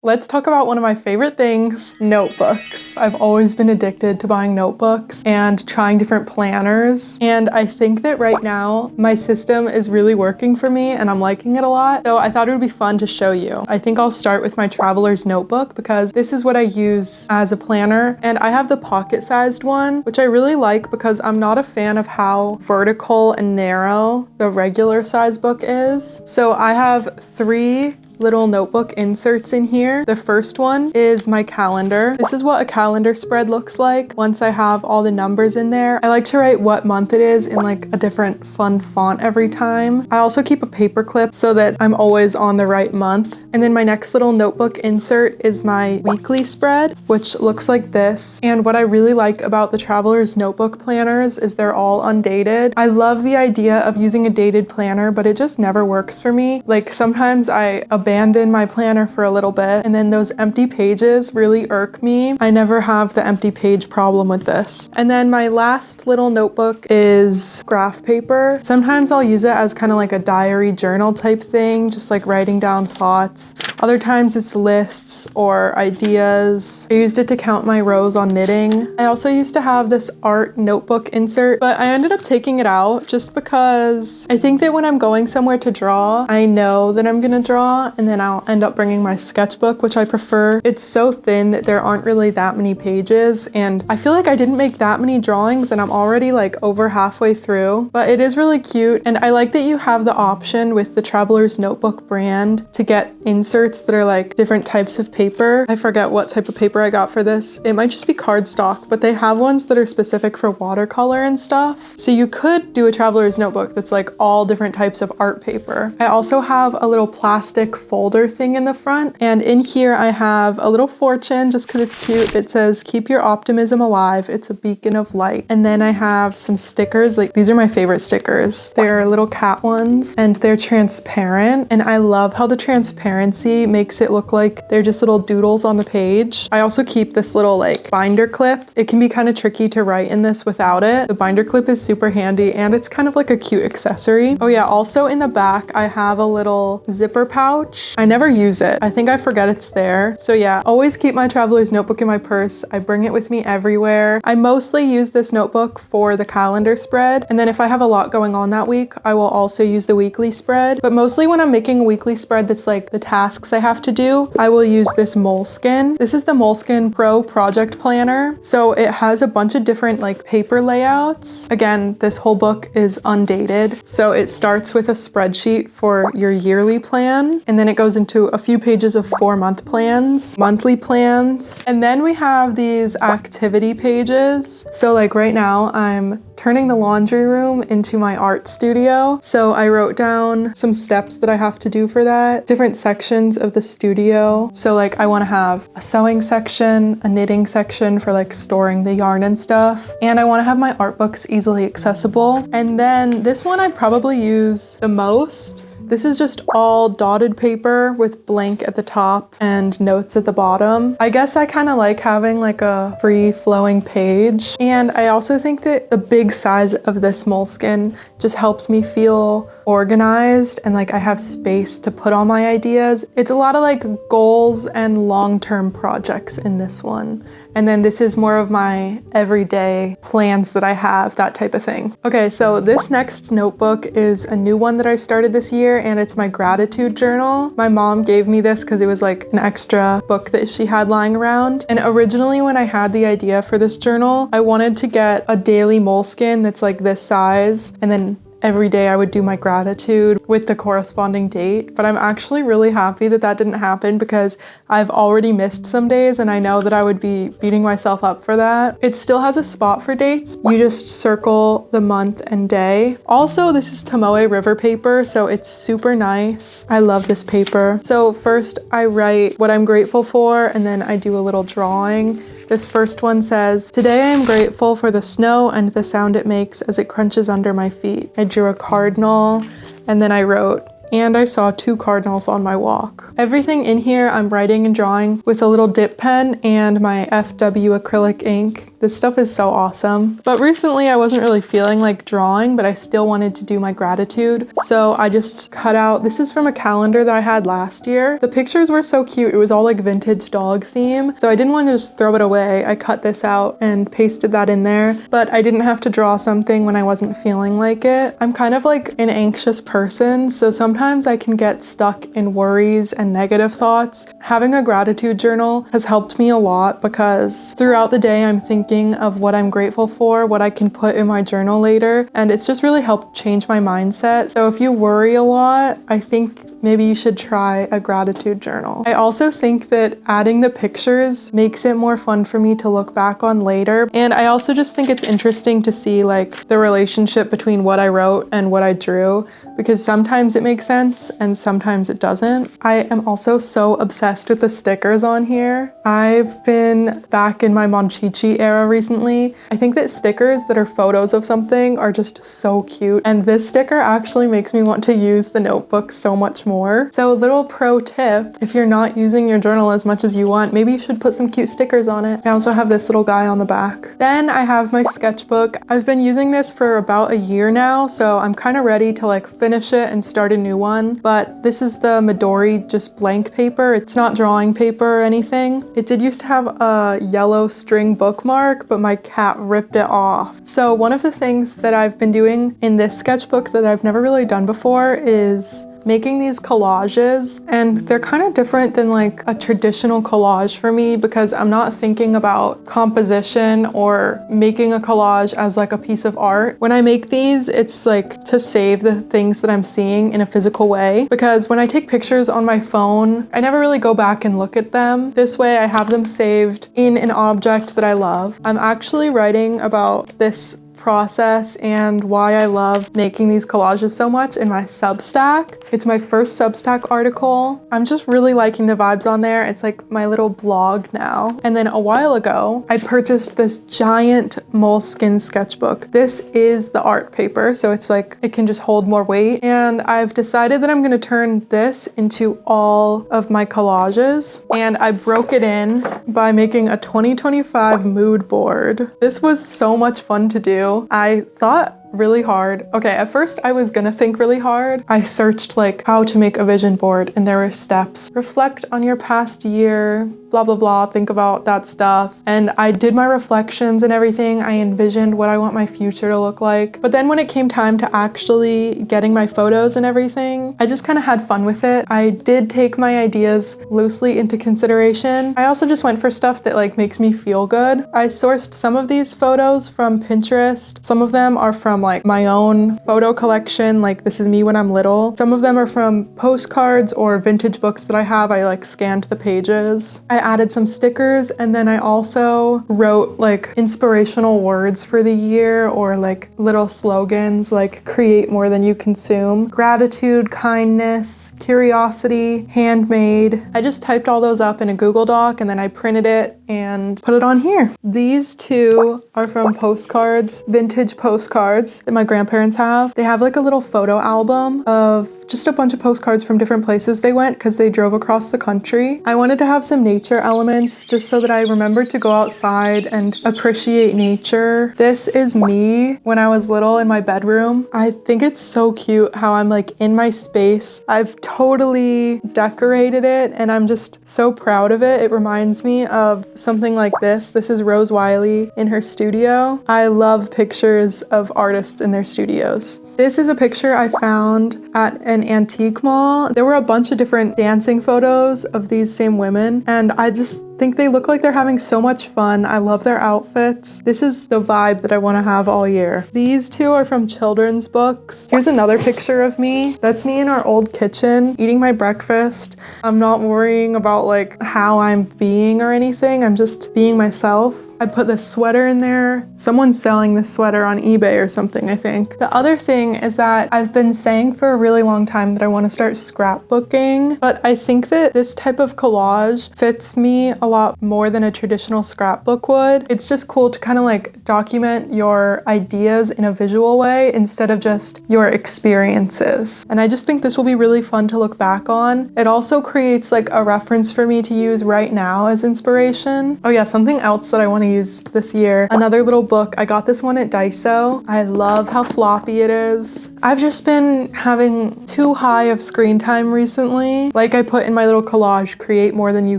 Let's talk about one of my favorite things, notebooks. I've always been addicted to buying notebooks and trying different planners. And I think that right now my system is really working for me and I'm liking it a lot. So I thought it would be fun to show you. I think I'll start with my traveler's notebook because this is what I use as a planner. And I have the pocket-sized one, which I really like because I'm not a fan of how vertical and narrow the regular size book is. So I have 3 little notebook inserts in here. The first one is my calendar. This is what a calendar spread looks like once I have all the numbers in there. I like to write what month it is in like a different fun font every time. I also keep a paper clip so that I'm always on the right month. And then my next little notebook insert is my weekly spread, which looks like this. And what I really like about the Traveler's Notebook planners is they're all undated. I love the idea of using a dated planner, but it just never works for me. Like sometimes I abandon my planner for a little bit and then those empty pages really irk me. I never have the empty page problem with this. And then my last little notebook is graph paper. Sometimes I'll use it as kind of like a diary journal type thing, just like writing down thoughts. Other times it's lists or ideas. I used it to count my rows on knitting. I also used to have this art notebook insert, but I ended up taking it out just because I think that when I'm going somewhere to draw, I know that I'm gonna draw and then I'll end up bringing my sketchbook, which I prefer. It's so thin that there aren't really that many pages and I feel like I didn't make that many drawings and I'm already like over halfway through, but it is really cute. And I like that you have the option with the Traveler's Notebook brand to get inserts that are like different types of paper. I forget what type of paper I got for this. It might just be cardstock, but they have ones that are specific for watercolor and stuff. So you could do a Traveler's Notebook that's like all different types of art paper. I also have a little plastic folder thing in the front, and in here I have a little fortune just because it's cute. It says, "Keep your optimism alive. It's a beacon of light." And then I have some stickers. Like these are my favorite stickers. They're little cat ones and they're transparent, and I love how the transparency makes it look like they're just little doodles on the page. I also keep this little like binder clip. It can be kind of tricky to write in this without it. The binder clip is super handy and it's kind of like a cute accessory. Oh yeah, also in the back I have a little zipper pouch. I never use it. I think I forget it's there. So yeah, always keep my Traveler's Notebook in my purse. I bring it with me everywhere. I mostly use this notebook for the calendar spread, and then if I have a lot going on that week, I will also use the weekly spread. But mostly when I'm making a weekly spread that's like the tasks I have to do, I will use this moleskine. This is the Moleskine Pro Project Planner. So it has a bunch of different like paper layouts. Again, this whole book is undated. So it starts with a spreadsheet for your yearly plan, and then it goes into a few pages of 4-month plans, monthly plans, and then we have these activity pages. So like right now I'm turning the laundry room into my art studio. So I wrote down some steps that I have to do for that, different sections of the studio. So like I want to have a sewing section, a knitting section for like storing the yarn and stuff. And I want to have my art books easily accessible. And then this one I probably use the most. This is just all dotted paper with blank at the top and notes at the bottom. I guess I kind of like having like a free flowing page. And I also think that the big size of this moleskine just helps me feel organized and like I have space to put all my ideas. It's a lot of like goals and long-term projects in this one. And then this is more of my everyday plans that I have, that type of thing. Okay, so this next notebook is a new one that I started this year, and it's my gratitude journal. My mom gave me this because it was like an extra book that she had lying around. And originally when I had the idea for this journal, I wanted to get a daily moleskine that's like this size, and then every day I would do my gratitude with the corresponding date, but I'm actually really happy that that didn't happen because I've already missed some days and I know that I would be beating myself up for that. It still has a spot for dates. You just circle the month and day. Also, this is Tomoe River paper, so it's super nice. I love this paper. So first I write what I'm grateful for and then I do a little drawing. This first one says, "Today I am grateful for the snow and the sound it makes as it crunches under my feet." I drew a cardinal and then I wrote, "And I saw 2 cardinals on my walk." Everything in here I'm writing and drawing with a little dip pen and my FW acrylic ink. This stuff is so awesome. But recently I wasn't really feeling like drawing, but I still wanted to do my gratitude. So I just cut out, this is from a calendar that I had last year. The pictures were so cute. It was all like vintage dog theme. So I didn't want to just throw it away. I cut this out and pasted that in there, but I didn't have to draw something when I wasn't feeling like it. I'm kind of like an anxious person, so sometimes I can get stuck in worries and negative thoughts. Having a gratitude journal has helped me a lot because throughout the day I'm thinking of what I'm grateful for, what I can put in my journal later, and it's just really helped change my mindset. So if you worry a lot, I think maybe you should try a gratitude journal. I also think that adding the pictures makes it more fun for me to look back on later. And I also just think it's interesting to see like the relationship between what I wrote and what I drew, because sometimes it makes sense and sometimes it doesn't. I am also so obsessed with the stickers on here. I've been back in my Monchichi era recently. I think that stickers that are photos of something are just so cute. And this sticker actually makes me want to use the notebook so much more. So a little pro tip, if you're not using your journal as much as you want, maybe you should put some cute stickers on it. I also have this little guy on the back. Then I have my sketchbook. I've been using this for about a year now, so I'm kind of ready to like finish it and start a new one. But this is the Midori just blank paper. It's not drawing paper or anything. It did used to have a yellow string bookmark, but my cat ripped it off. So one of the things that I've been doing in this sketchbook that I've never really done before is making these collages, and they're kind of different than like a traditional collage for me because I'm not thinking about composition or making a collage as like a piece of art. When I make these, it's like to save the things that I'm seeing in a physical way, because when I take pictures on my phone, I never really go back and look at them. This way I have them saved in an object that I love. I'm actually writing about this process and why I love making these collages so much in my Substack. It's my first Substack article. I'm just really liking the vibes on there. It's like my little blog now. And then a while ago, I purchased this giant moleskine sketchbook. This is the art paper, so it's like it can just hold more weight. And I've decided that I'm gonna turn this into all of my collages. And I broke it in by making a 2025 mood board. This was so much fun to do. I thought really hard. Okay, at first I was gonna think really hard. I searched like how to make a vision board, and there were steps. Reflect on your past year, blah, blah, blah, think about that stuff. And I did my reflections and everything. I envisioned what I want my future to look like. But then when it came time to actually getting my photos and everything, I just kind of had fun with it. I did take my ideas loosely into consideration. I also just went for stuff that like makes me feel good. I sourced some of these photos from Pinterest. Some of them are from like my own photo collection, like this is me when I'm little. Some of them are from postcards or vintage books that I have. I like scanned the pages. I added some stickers, and then I also wrote like inspirational words for the year, or like little slogans like create more than you consume, gratitude, kindness, curiosity, handmade. I just typed all those up in a Google Doc, and then I printed it and put it on here. These two are from postcards, vintage postcards that my grandparents have. They have like a little photo album of just a bunch of postcards from different places they went because they drove across the country. I wanted to have some nature elements just so that I remembered to go outside and appreciate nature. This is me when I was little in my bedroom. I think it's so cute how I'm like in my space. I've totally decorated it and I'm just so proud of it. It reminds me of something like this. This is Rose Wiley in her studio. I love pictures of artists in their studios. This is a picture I found at an antique mall. There were a bunch of different dancing photos of these same women, and I just think they look like they're having so much fun. I love their outfits. This is the vibe that I want to have all year. These two are from children's books. Here's another picture of me. That's me in our old kitchen eating my breakfast. I'm not worrying about like how I'm being or anything. I'm just being myself. I put this sweater in there. Someone's selling this sweater on eBay or something, I think. The other thing is that I've been saying for a really long time that I want to start scrapbooking, but I think that this type of collage fits me a lot more than a traditional scrapbook would. It's just cool to kind of like document your ideas in a visual way instead of just your experiences. And I just think this will be really fun to look back on. It also creates like a reference for me to use right now as inspiration. Oh yeah, something else that I want to use this year. Another little book. I got this one at Daiso. I love how floppy it is. I've just been having too high of screen time recently. Like I put in my little collage, create more than you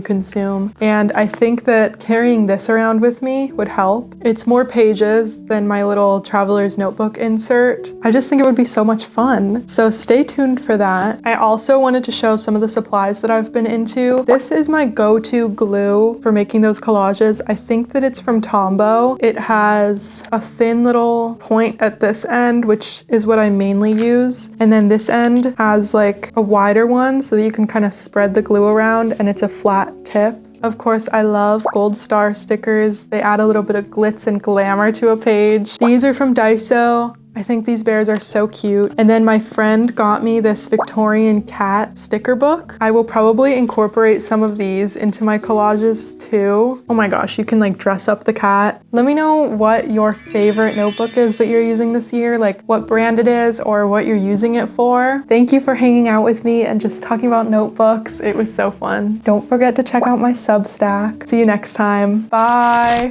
consume. And I think that carrying this around with me would help. It's more pages than my little traveler's notebook insert. I just think it would be so much fun. So stay tuned for that. I also wanted to show some of the supplies that I've been into. This is my go-to glue for making those collages. I think that it's from Tombow. It has a thin little point at this end, which is what I mainly use. And then this end has like a wider one so that you can kind of spread the glue around, and it's a flat tip. Of course, I love gold star stickers. They add a little bit of glitz and glamour to a page. These are from Daiso. I think these bears are so cute. And then my friend got me this Victorian cat sticker book. I will probably incorporate some of these into my collages too. Oh my gosh, you can like dress up the cat. Let me know what your favorite notebook is that you're using this year, like what brand it is or what you're using it for. Thank you for hanging out with me and just talking about notebooks. It was so fun. Don't forget to check out my Substack. See you next time. Bye.